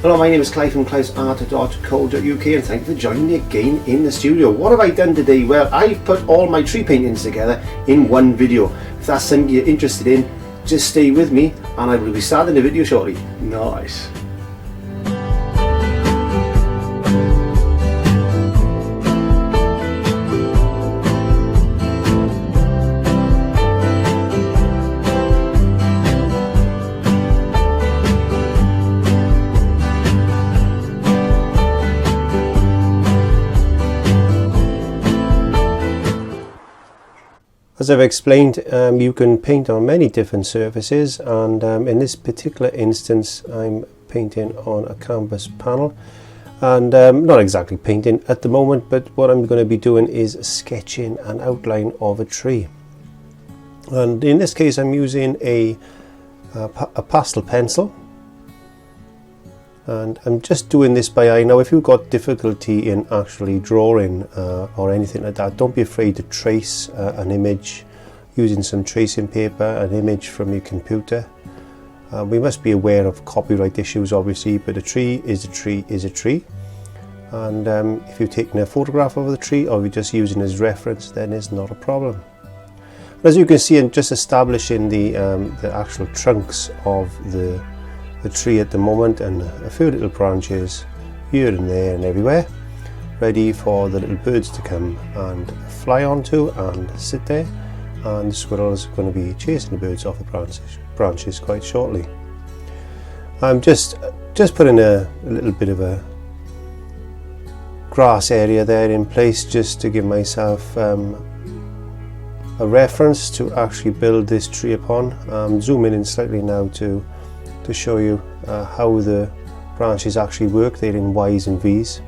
Hello, my name is Clive from clive5art.co.uk and thank you for joining me again in the studio. What have I done today? Well, I've put all my tree paintings together in one video. If that's something you're interested in, just stay with me and I will be starting the video shortly. Nice. As I've explained, you can paint on many different surfaces, and in this particular instance I'm painting on a canvas panel, and not exactly painting at the moment, but what I'm going to be doing is sketching an outline of a tree. And in this case I'm using a pastel pencil, and I'm just doing this by eye. Now if you've got difficulty in actually drawing or anything like that, don't be afraid to trace an image using some tracing paper, an image from your computer. We must be aware of copyright issues obviously, but a tree is a tree is a tree, and if you're taking a photograph of the tree or you're just using it as reference, then it's not a problem. As you can see, I'm just establishing the actual trunks of the tree at the moment, and a few little branches here and there and everywhere, ready for the little birds to come and fly onto and sit there, and the squirrels are going to be chasing the birds off the branches quite shortly. I'm just putting a little bit of a grass area there in place just to give myself a reference to actually build this tree upon. I'm zooming in slightly now to show you how the branches actually work. They're in Y's and V's.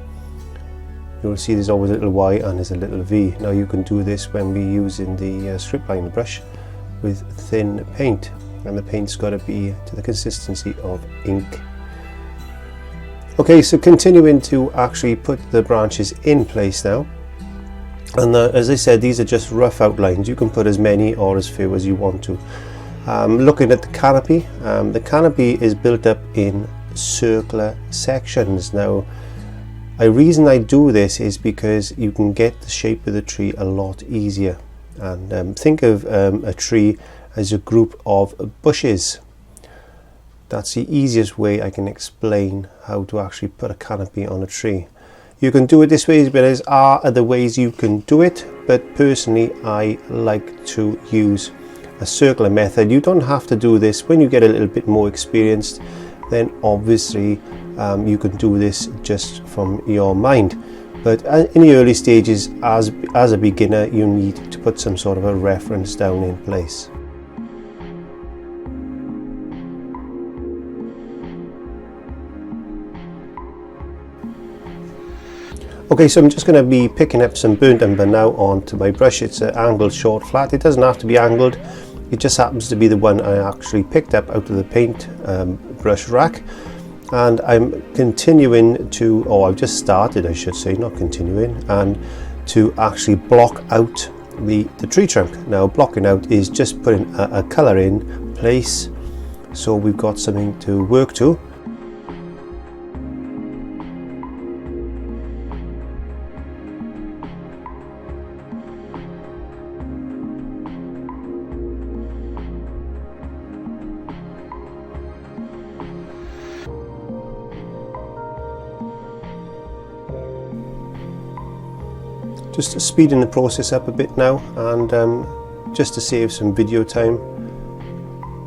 You'll see there's always a little Y and there's a little V. Now you can do this when we're using the strip line brush with thin paint, and the paint's got to be to the consistency of ink. Okay, so continuing to actually put the branches in place now, and as I said, these are just rough outlines. You can put as many or as few as you want to. Looking at the canopy is built up in circular sections. Now, the reason I do this is because you can get the shape of the tree a lot easier. And think of a tree as a group of bushes. That's the easiest way I can explain how to actually put a canopy on a tree. You can do it this way, but there are other ways you can do it, but personally I like to use a circular method. You don't have to do this. When you get a little bit more experienced, then obviously you can do this just from your mind, but in the early stages, as a beginner, you need to put some sort of a reference down in place. Okay, so I'm just going to be picking up some burnt umber now onto my brush. It's an angled short flat. It doesn't have to be angled, it just happens to be the one I actually picked up out of the paint brush rack. And I'm continuing to, or I've just started I should say, not continuing, and to actually block out the tree trunk. Now blocking out is just putting a colour in place so we've got something to work to. Just speeding the process up a bit now, and just to save some video time.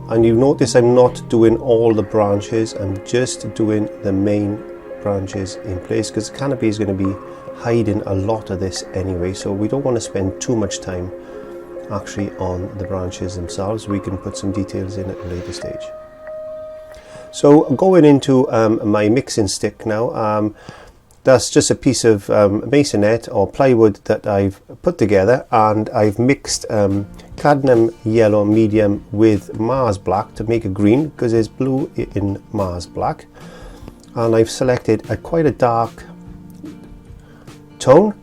And you notice I'm not doing all the branches, I'm just doing the main branches in place, because the canopy is going to be hiding a lot of this anyway, so we don't want to spend too much time actually on the branches themselves. We can put some details in at a later stage. So going into my mixing stick now. That's just a piece of masonite or plywood that I've put together, and I've mixed cadmium yellow medium with Mars black to make a green, because there's blue in Mars black. And I've selected quite a dark tone,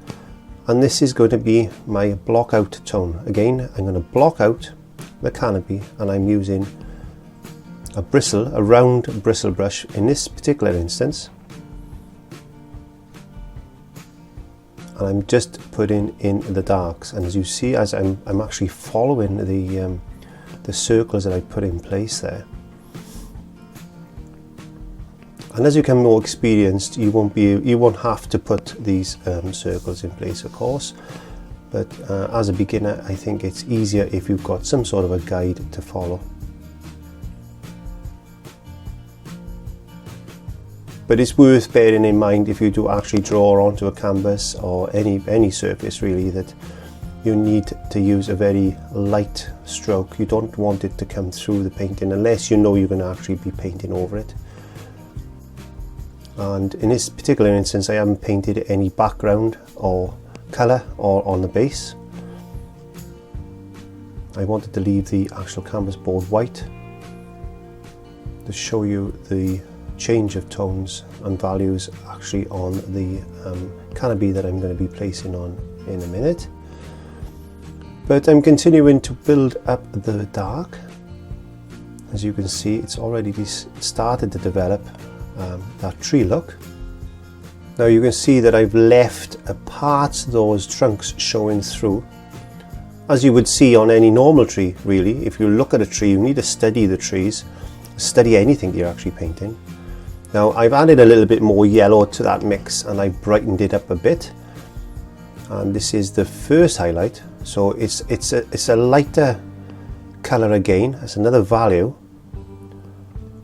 and this is going to be my block out tone. Again, I'm going to block out the canopy, and I'm using a round bristle brush in this particular instance, and I'm just putting in the darks. And as you see, as I'm actually following the circles that I put in place there. And as you become more experienced, you won't have to put these circles in place, of course. But as a beginner, I think it's easier if you've got some sort of a guide to follow. But it's worth bearing in mind if you do actually draw onto a canvas or any surface really, that you need to use a very light stroke. You don't want it to come through the painting unless you know you're going to actually be painting over it. And in this particular instance, I haven't painted any background or colour or on the base. I wanted to leave the actual canvas board white to show you the change of tones and values actually on the canopy that I'm going to be placing on in a minute. But I'm continuing to build up the dark. As you can see, it's already started to develop that tree look. Now you can see that I've left parts of those trunks showing through, as you would see on any normal tree really. If you look at a tree, you need to study the trees, study anything you're actually painting. Now I've added a little bit more yellow to that mix and I've brightened it up a bit, and this is the first highlight. So it's a lighter colour again. It's another value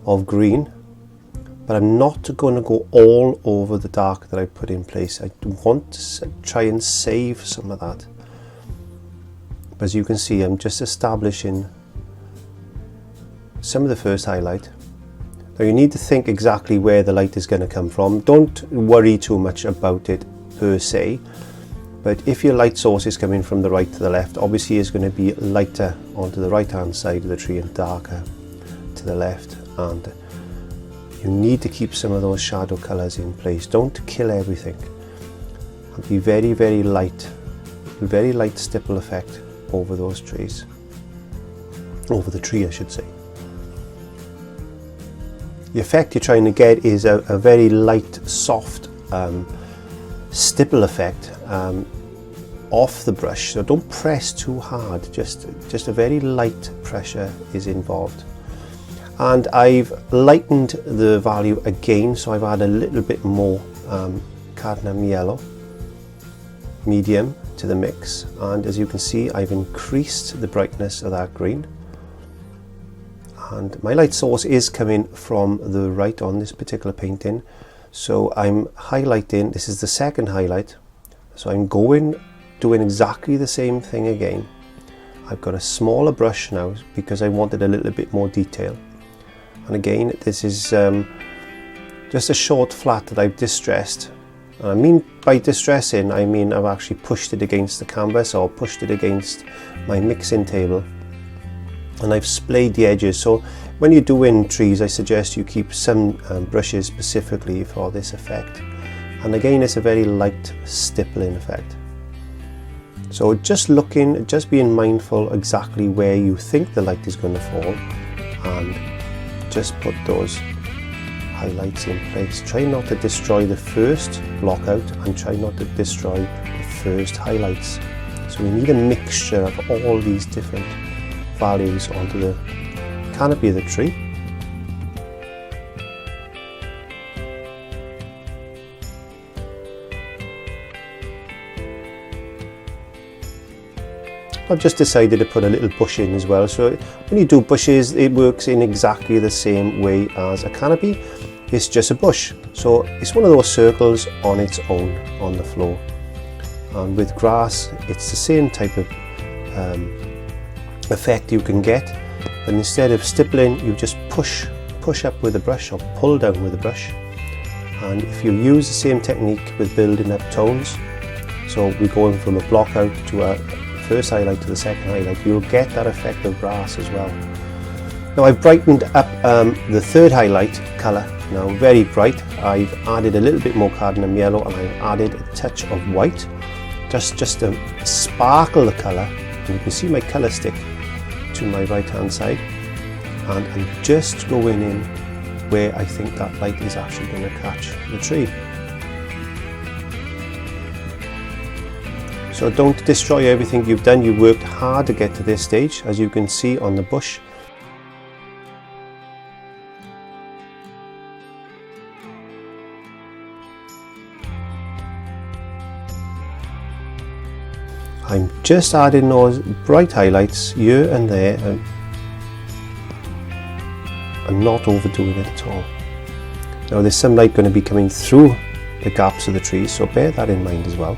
of green, but I'm not going to go all over the dark that I put in place. I want to try and save some of that. But as you can see, I'm just establishing some of the first highlight. Now you need to think exactly where the light is going to come from. Don't worry too much about it per se, but if your light source is coming from the right to the left, obviously it's going to be lighter onto the right hand side of the tree and darker to the left, and you need to keep some of those shadow colours in place. Don't kill everything, and be very, very light stipple effect over those trees, over the tree I should say. The effect you're trying to get is a very light, soft stipple effect off the brush. So don't press too hard, just a very light pressure is involved. And I've lightened the value again, so I've added a little bit more cadmium yellow medium to the mix, and as you can see, I've increased the brightness of that green. And my light source is coming from the right on this particular painting, so I'm highlighting. This is the second highlight, so I'm doing exactly the same thing again. I've got a smaller brush now because I wanted a little bit more detail. And again, this is just a short flat that I've distressed. And I mean by distressing, I mean I've actually pushed it against the canvas or pushed it against my mixing table, and I've splayed the edges. So when you're doing trees, I suggest you keep some brushes specifically for this effect. And again, it's a very light stippling effect. So just being mindful exactly where you think the light is going to fall, and just put those highlights in place. Try not to destroy the first block out, and try not to destroy the first highlights. So we need a mixture of all these different values onto the canopy of the tree. I've just decided to put a little bush in as well. So when you do bushes, it works in exactly the same way as a canopy. It's just a bush. So it's one of those circles on its own on the floor. And with grass, it's the same type of effect you can get. But instead of stippling, you just push up with a brush or pull down with a brush. And if you use the same technique with building up tones, so we're going from a block out to a first highlight to the second highlight, you'll get that effect of grass as well. Now I've brightened up the third highlight colour, now very bright. I've added a little bit more cadmium yellow, and I've added a touch of white, just to sparkle the colour. And you can see my colour stick to my right hand side. and I'm just going in where I think that light is actually going to catch the tree. So don't destroy everything you've done. You worked hard to get to this stage, as you can see on the bush. I'm just adding those bright highlights here and there, and I'm not overdoing it at all. Now there's some light going to be coming through the gaps of the trees, so bear that in mind as well.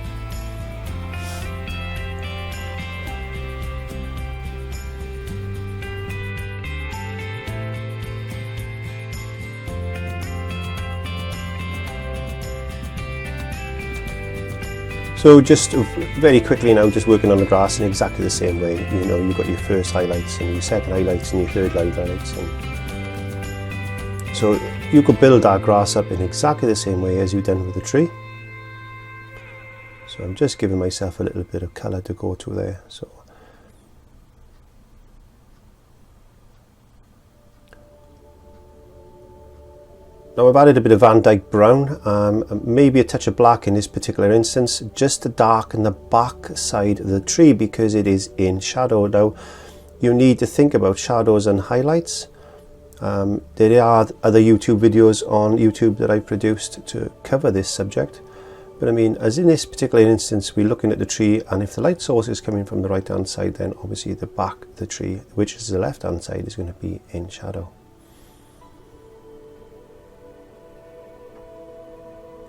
So just very quickly now, just working on the grass in exactly the same way. You know, you've got your first highlights and your second highlights and your third highlights. And so you could build that grass up in exactly the same way as you've done with the tree. So I'm just giving myself a little bit of colour to go to there. So now I've added a bit of Van Dyke brown, maybe a touch of black in this particular instance, just to darken the back side of the tree because it is in shadow. Now you need to think about shadows and highlights. There are other YouTube videos on YouTube that I produced to cover this subject, but I mean, as in this particular instance, we're looking at the tree, and if the light source is coming from the right hand side, then obviously the back of the tree, which is the left hand side, is going to be in shadow.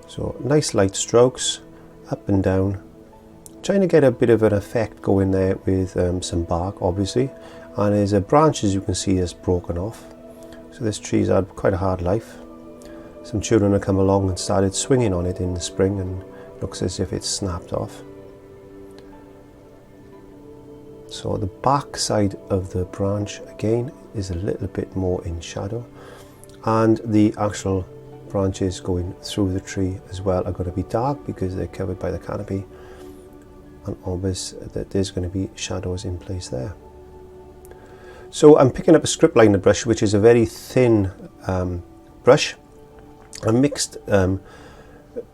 So nice light strokes up and down, trying to get a bit of an effect going there with some bark obviously, and there's a branch, as you can see, is broken off. So this tree's had quite a hard life. Some children have come along and started swinging on it in the spring, and looks as if it's snapped off. So the back side of the branch again is a little bit more in shadow, and the actual branches going through the tree as well are going to be dark because they're covered by the canopy, and obvious that there's going to be shadows in place there. So I'm picking up a script liner brush, which is a very thin brush. I mixed a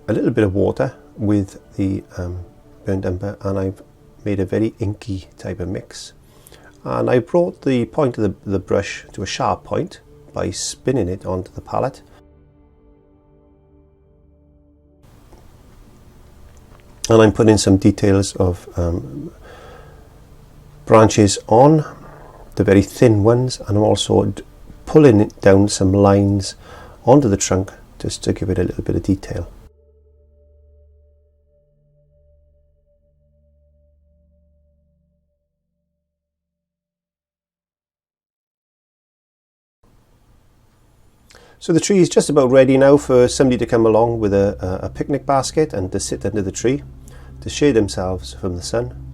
little bit of water with the burnt umber, and I've made a very inky type of mix, and I brought the point of the brush to a sharp point by spinning it onto the palette. And I'm putting some details of branches on, the very thin ones, and I'm also pulling it down some lines onto the trunk just to give it a little bit of detail. So the tree is just about ready now for somebody to come along with a picnic basket and to sit under the tree, to shade themselves from the sun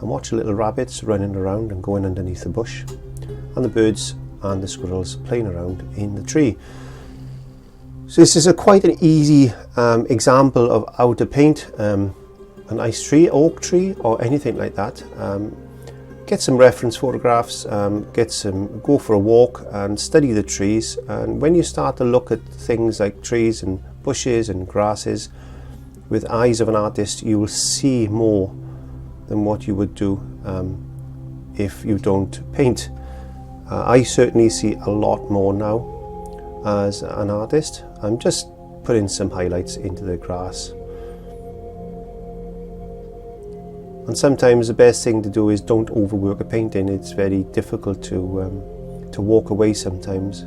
and watch the little rabbits running around and going underneath the bush, and the birds and the squirrels playing around in the tree. So this is quite an easy example of how to paint a nice tree, oak tree or anything like that. Get some reference photographs, go for a walk and study the trees, and when you start to look at things like trees and bushes and grasses with eyes of an artist, you will see more than what you would do if you don't paint. I certainly see a lot more now as an artist. I'm just putting some highlights into the grass. And sometimes the best thing to do is don't overwork a painting. It's very difficult to walk away sometimes.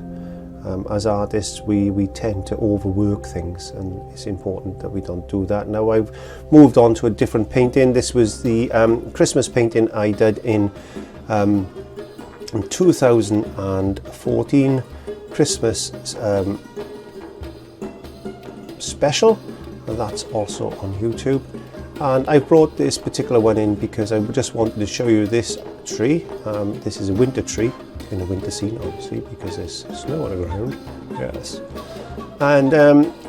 As artists, we tend to overwork things, and it's important that we don't do that. Now I've moved on to a different painting. This was the Christmas painting I did in 2014 Christmas special, and that's also on YouTube. And I brought this particular one in because I just wanted to show you this tree. This is a winter tree in the winter scene, obviously, because there's snow on the ground. Yes. And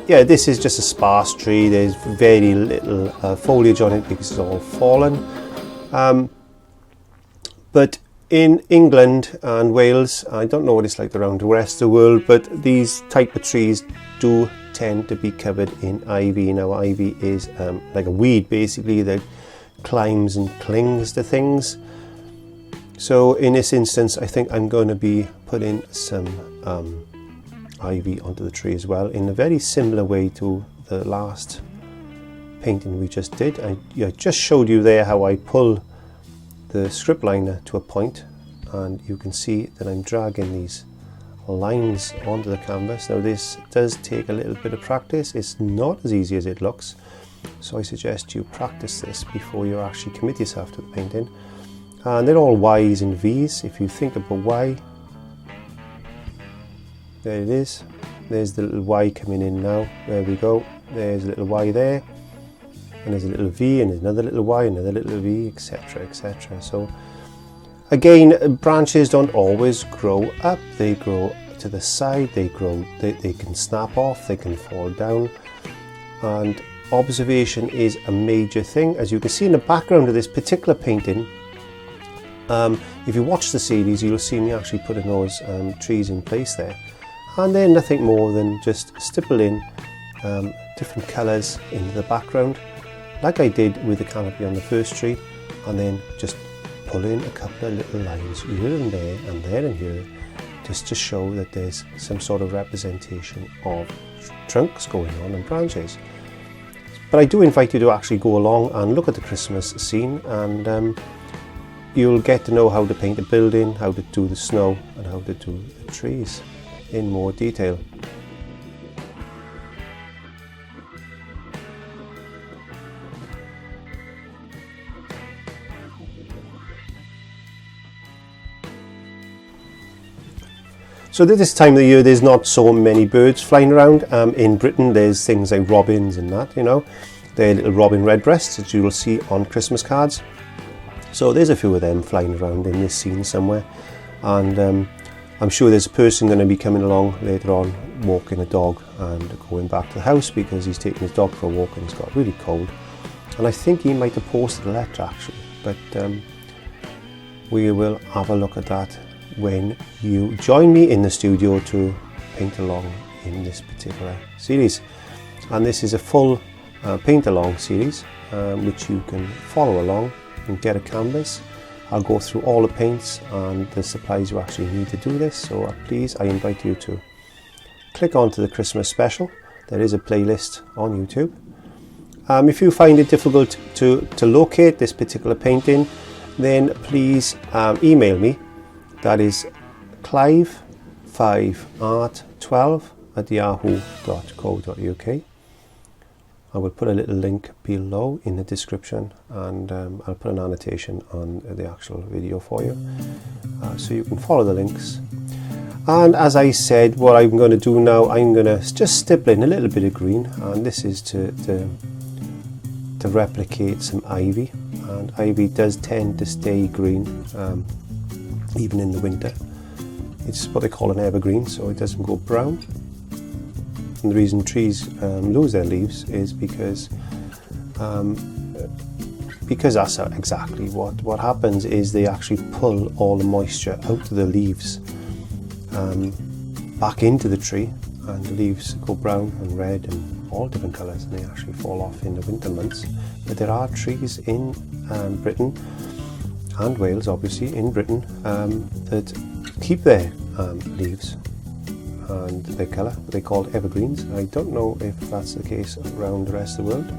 yeah, this is just a sparse tree. There's very little foliage on it because it's all fallen. But In England and Wales, I don't know what it's like around the rest of the world, but these type of trees do tend to be covered in ivy. Now ivy is like a weed basically that climbs and clings to things. So in this instance I think I'm going to be putting some ivy onto the tree as well, in a very similar way to the last painting we just did. I just showed you there how I pull the script liner to a point, and you can see that I'm dragging these lines onto the canvas. Now this does take a little bit of practice. It's not as easy as it looks, so I suggest you practice this before you actually commit yourself to the painting. And they're all Y's and V's. If you think of a Y, there it is. There's the little Y coming in now. There we go. There's a little Y there. And there's a little V, and there's another little Y, another little V, etc, etc. So again, branches don't always grow up. They grow to the side, they can snap off, they can fall down, and observation is a major thing. As you can see in the background of this particular painting, if you watch the series, you'll see me actually putting those trees in place there, and they're nothing more than just stippling different colours into the background, like I did with the canopy on the first tree, and then just pull in a couple of little lines here and there and here, just to show that there's some sort of representation of trunks going on and branches. But I do invite you to actually go along and look at the Christmas scene, and you'll get to know how to paint a building, how to do the snow, and how to do the trees in more detail. So at this time of the year, there's not so many birds flying around. In Britain, there's things like robins and that, you know. They're little robin redbreasts that you will see on Christmas cards. So there's a few of them flying around in this scene somewhere. And I'm sure there's a person going to be coming along later on, walking a dog and going back to the house because he's taking his dog for a walk and it's got really cold. And I think he might have posted a letter actually, but we will have a look at that when you join me in the studio to paint along in this particular series. And this is a full paint along series which you can follow along and get a canvas. I'll go through all the paints and the supplies you actually need to do this, so please, I invite you to click onto the Christmas special. There is a playlist on YouTube. If you find it difficult to locate this particular painting, then please email me. That is clive5art12@yahoo.co.uk. I will put a little link below in the description, and I'll put an annotation on the actual video for you, so you can follow the links. And as I said, what I'm going to do now, I'm going to just stipple in a little bit of green, and this is to replicate some ivy, and ivy does tend to stay green even in the winter. It's what they call an evergreen, so it doesn't go brown. And the reason trees lose their leaves is because that's exactly what happens, is they actually pull all the moisture out of the leaves back into the tree, and the leaves go brown and red and all different colours, and they actually fall off in the winter months. But there are trees in Britain and Wales, obviously in Britain, that keep their leaves and their colour. They're called evergreens. I don't know if that's the case around the rest of the world.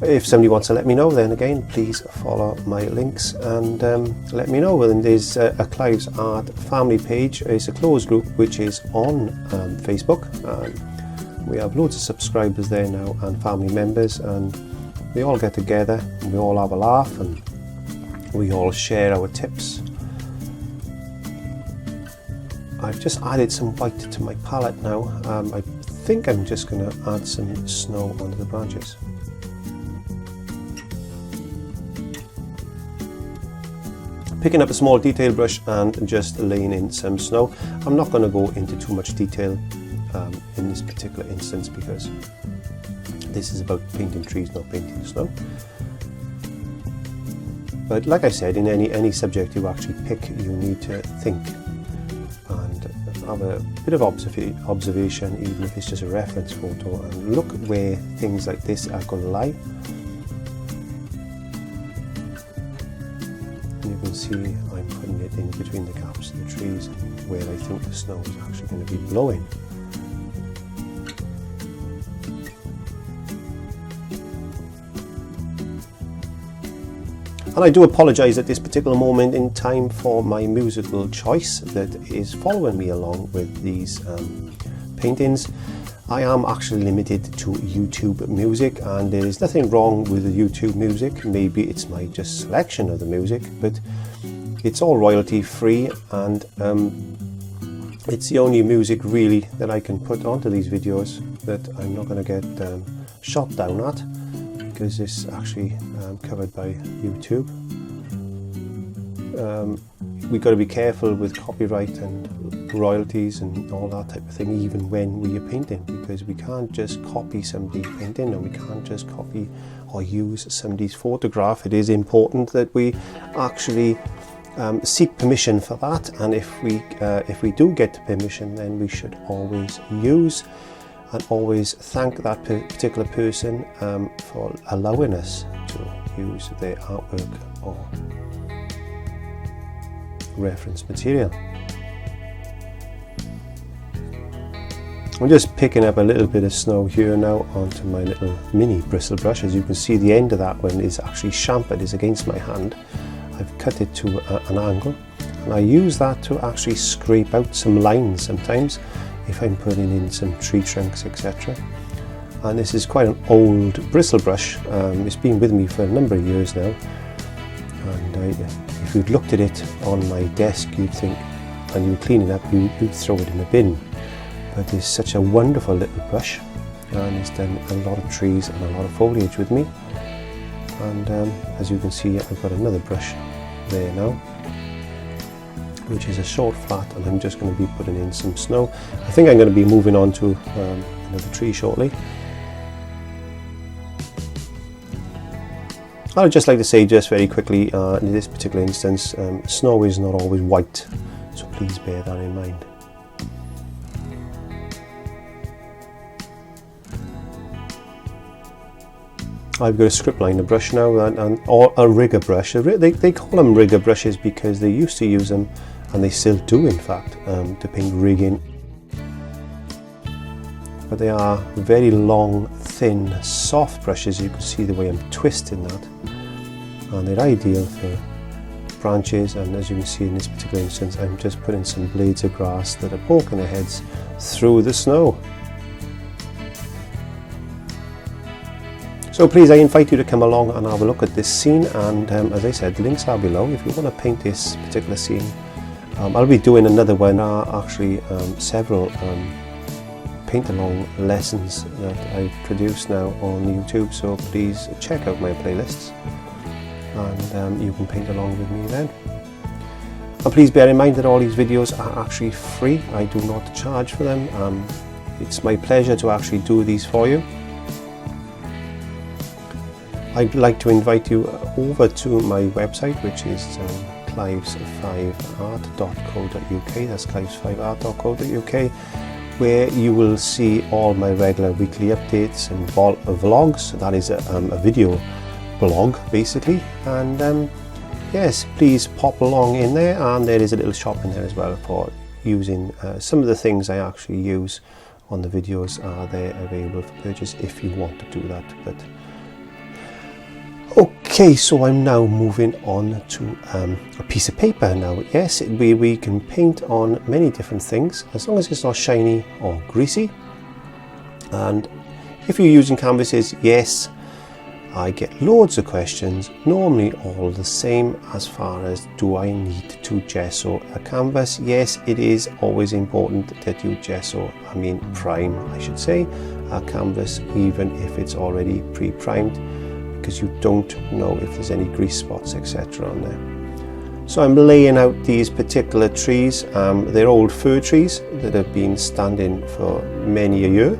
If somebody wants to let me know, then again, please follow my links and let me know. And there's a Clive's Art family page. It's a closed group which is on Facebook. We have loads of subscribers there now and family members, and we all get together and we all have a laugh and we all share our tips. I've just added some white to my palette now. I think I'm just going to add some snow onto the branches. Picking up a small detail brush and just laying in some snow. I'm not going to go into too much detail in this particular instance because this is about painting trees, not painting snow. But like I said, in any subject you actually pick, you need to think and have a bit of observation, even if it's just a reference photo, and look where things like this are going to lie. And you can see I'm putting it in between the gaps of the trees and where I think the snow is actually going to be blowing. And I do apologise at this particular moment in time for my musical choice that is following me along with these paintings. I am actually limited to YouTube music, and there is nothing wrong with the YouTube music. Maybe it's my just selection of the music, but it's all royalty free, and it's the only music really that I can put onto these videos that I'm not going to get shot down at, because it's actually covered by YouTube. We've got to be careful with copyright and royalties and all that type of thing, even when we are painting, because we can't just copy somebody's painting, and we can't just copy or use somebody's photograph. It is important that we actually seek permission for that, and if we do get permission, then we should always use and always thank that particular person for allowing us to use their artwork or reference material. I'm just picking up a little bit of snow here now onto my little mini bristle brush. As you can see, the end of that one is actually chamfered, is against my hand. I've cut it to an angle, and I use that to actually scrape out some lines sometimes if I'm putting in some tree trunks, etc. And this is quite an old bristle brush. It's been with me for a number of years now, and if you'd looked at it on my desk, you'd think, and you would clean it up, you'd throw it in a bin. But it's such a wonderful little brush, and it's done a lot of trees and a lot of foliage with me. And as you can see, I've got another brush there now, which is a short flat, and I'm just going to be putting in some snow. I think I'm going to be moving on to another tree shortly. I'd just like to say just very quickly, in this particular instance, snow is not always white, so please bear that in mind. I've got a script liner brush now, or a rigger brush. They call them rigger brushes because they used to use them, and they still do in fact, to paint rigging. But they are very long, thin, soft brushes. You can see the way I'm twisting that, and they're ideal for branches. And as you can see in this particular instance, I'm just putting some blades of grass that are poking their heads through the snow. So please, I invite you to come along and have a look at this scene, and as I said, links are below if you want to paint this particular scene. I'll be doing another one. There are actually several paint along lessons that I've produced now on YouTube, so please check out my playlists, and you can paint along with me then. And please bear in mind that all these videos are actually free. I do not charge for them. It's my pleasure to actually do these for you. I'd like to invite you over to my website, which is clive5art.co.uk. That's clive5art.co.uk, where you will see all my regular weekly updates and vlogs. That is a video blog basically, and yes, please pop along in there, and there is a little shop in there as well for using some of the things I actually use on the videos are there available for purchase if you want to do that. But okay, so I'm now moving on to a piece of paper now. Yes, we can paint on many different things as long as it's not shiny or greasy. And if you're using canvases, yes, I get loads of questions, normally all the same, as far as do I need to gesso a canvas? Yes, it is always important that you gesso, prime I should say, a canvas, even if it's already pre-primed, because you don't know if there's any grease spots, etc. on there. So I'm laying out these particular trees. They're old fir trees that have been standing for many a year.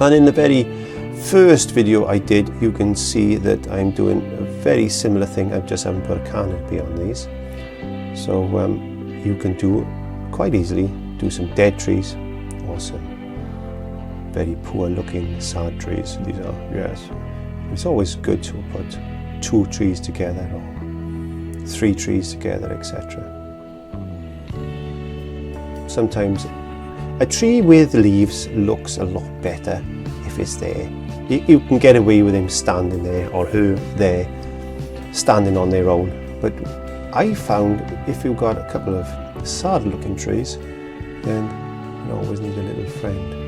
And in the very first video I did, you can see that I'm doing a very similar thing. I just haven't put a canopy on these. So you can do quite easily do some dead trees or some very poor looking sad trees. These are, yes. It's always good to put 2 trees together or 3 trees together, etc. Sometimes a tree with leaves looks a lot better if it's there. You can get away with him standing there or her there standing on their own, but I found if you've got a couple of sad looking trees, then you always need a little friend.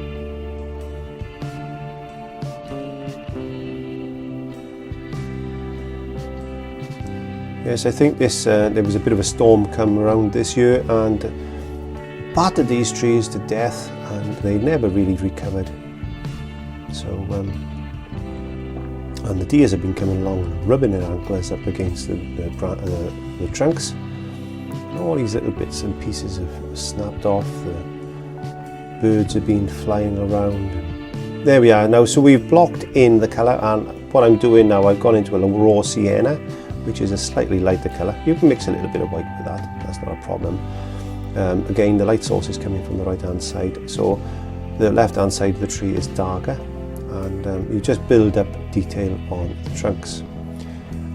Yes, I think this there was a bit of a storm come around this year and battered these trees to death, and they never really recovered. So and the deers have been coming along rubbing their antlers up against the trunks, and all these little bits and pieces have snapped off. The birds have been flying around. There we are now. So we've blocked in the colour, and what I'm doing now, I've gone into a raw sienna, which is a slightly lighter colour. You can mix a little bit of white with that, that's not a problem. Again, the light source is coming from the right hand side, so the left hand side of the tree is darker, and you just build up detail on the trunks.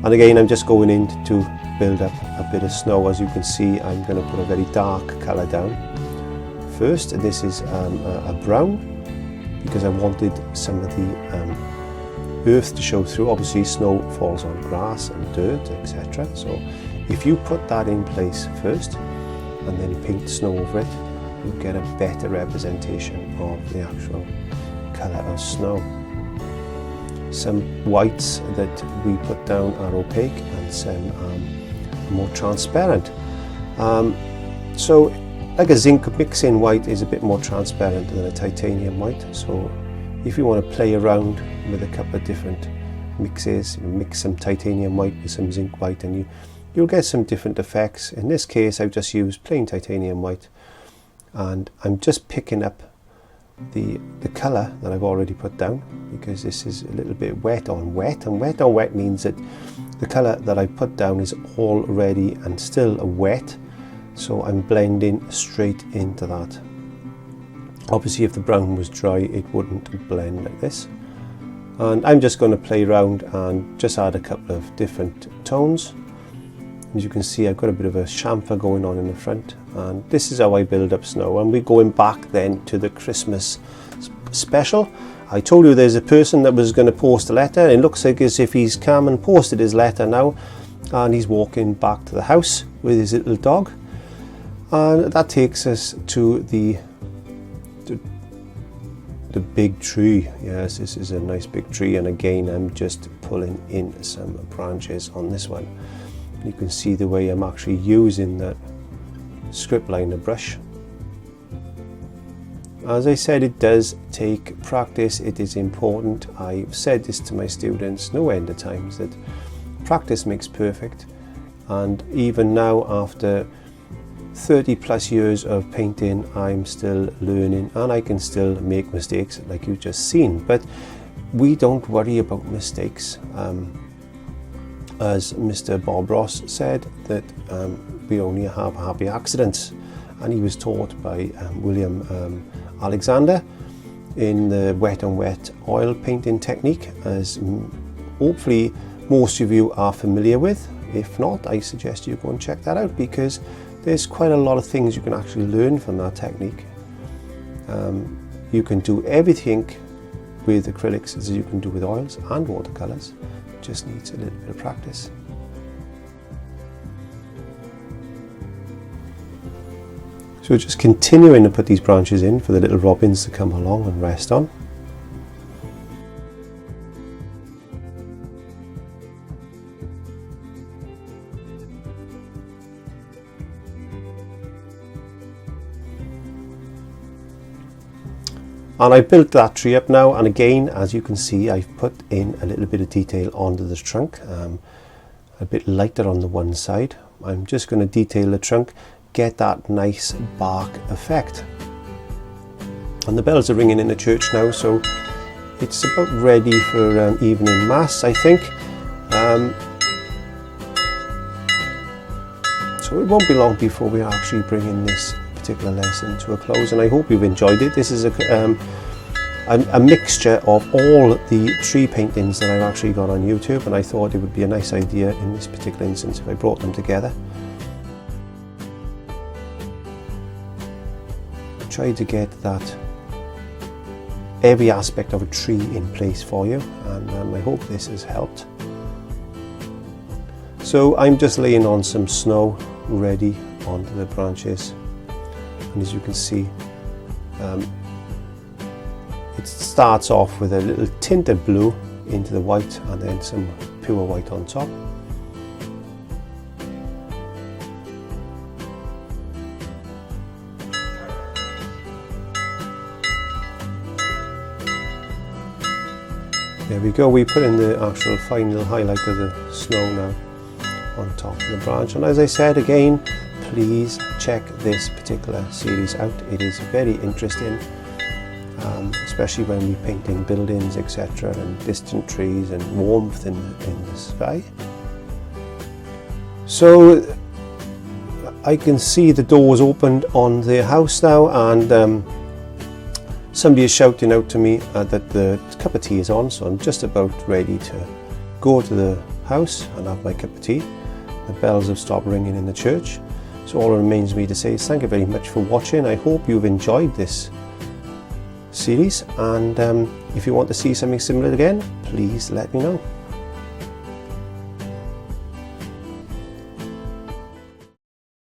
And again, I'm just going in to build up a bit of snow. As you can see, I'm going to put a very dark colour down first. This is a brown, because I wanted some of the earth to show through. Obviously snow falls on grass and dirt, etc. So if you put that in place first and then you paint snow over it, you get a better representation of the actual colour of snow. Some whites that we put down are opaque and some are more transparent. So like a zinc mixing white is a bit more transparent than a titanium white. So if you want to play around with a couple of different mixes, mix some titanium white with some zinc white, and you'll get some different effects. In this case, I've just used plain titanium white, and I'm just picking up the colour that I've already put down, because this is a little bit wet on wet, and wet on wet means that the colour that I put down is already and still wet, so I'm blending straight into that. Obviously if the brown was dry, it wouldn't blend like this. And I'm just going to play around and just add a couple of different tones. As you can see, I've got a bit of a chamfer going on in the front, and this is how I build up snow. And we're going back then to the Christmas special. I told you there's a person that was going to post a letter. It looks like as if he's come and posted his letter now, and he's walking back to the house with his little dog. And that takes us to the big tree. Yes, this is a nice big tree, and again I'm just pulling in some branches on this one. You can see the way I'm actually using that script liner brush. As I said, it does take practice. It is important. I've said this to my students no end of times, that practice makes perfect. And even now, after 30 plus years of painting, I'm still learning, and I can still make mistakes like you've just seen, but we don't worry about mistakes. As Mr. Bob Ross said, that we only have happy accidents, and he was taught by William Alexander in the wet on wet oil painting technique, as hopefully most of you are familiar with. If not, I suggest you go and check that out, because there's quite a lot of things you can actually learn from that technique. You can do everything with acrylics as you can do with oils and watercolours. It just needs a little bit of practice. So just continuing to put these branches in for the little robins to come along and rest on. And I built that tree up now, and again, as you can see, I've put in a little bit of detail onto the trunk, a bit lighter on the one side. I'm just going to detail the trunk, get that nice bark effect. And the bells are ringing in the church now, so it's about ready for evening mass, I think. So it won't be long before we actually bringing this particular lesson to a close, and I hope you've enjoyed it. This is a mixture of all the tree paintings that I've actually got on YouTube, and I thought it would be a nice idea in this particular instance if I brought them together. Try to get that every aspect of a tree in place for you, and I hope this has helped. So I'm just laying on some snow ready onto the branches, and as you can see, it starts off with a little tint of blue into the white and then some pure white on top. There we go, we put in the actual final highlight of the snow now on top of the branch, and as I said again, please check this particular series out. It is very interesting, especially when we're painting buildings, etc., and distant trees and warmth in the sky. So I can see the doors opened on the house now, and somebody is shouting out to me that the cup of tea is on, so I'm just about ready to go to the house and have my cup of tea. The bells have stopped ringing in the church, so all it remains me to say is thank you very much for watching. I hope you've enjoyed this series, and if you want to see something similar again, please let me know.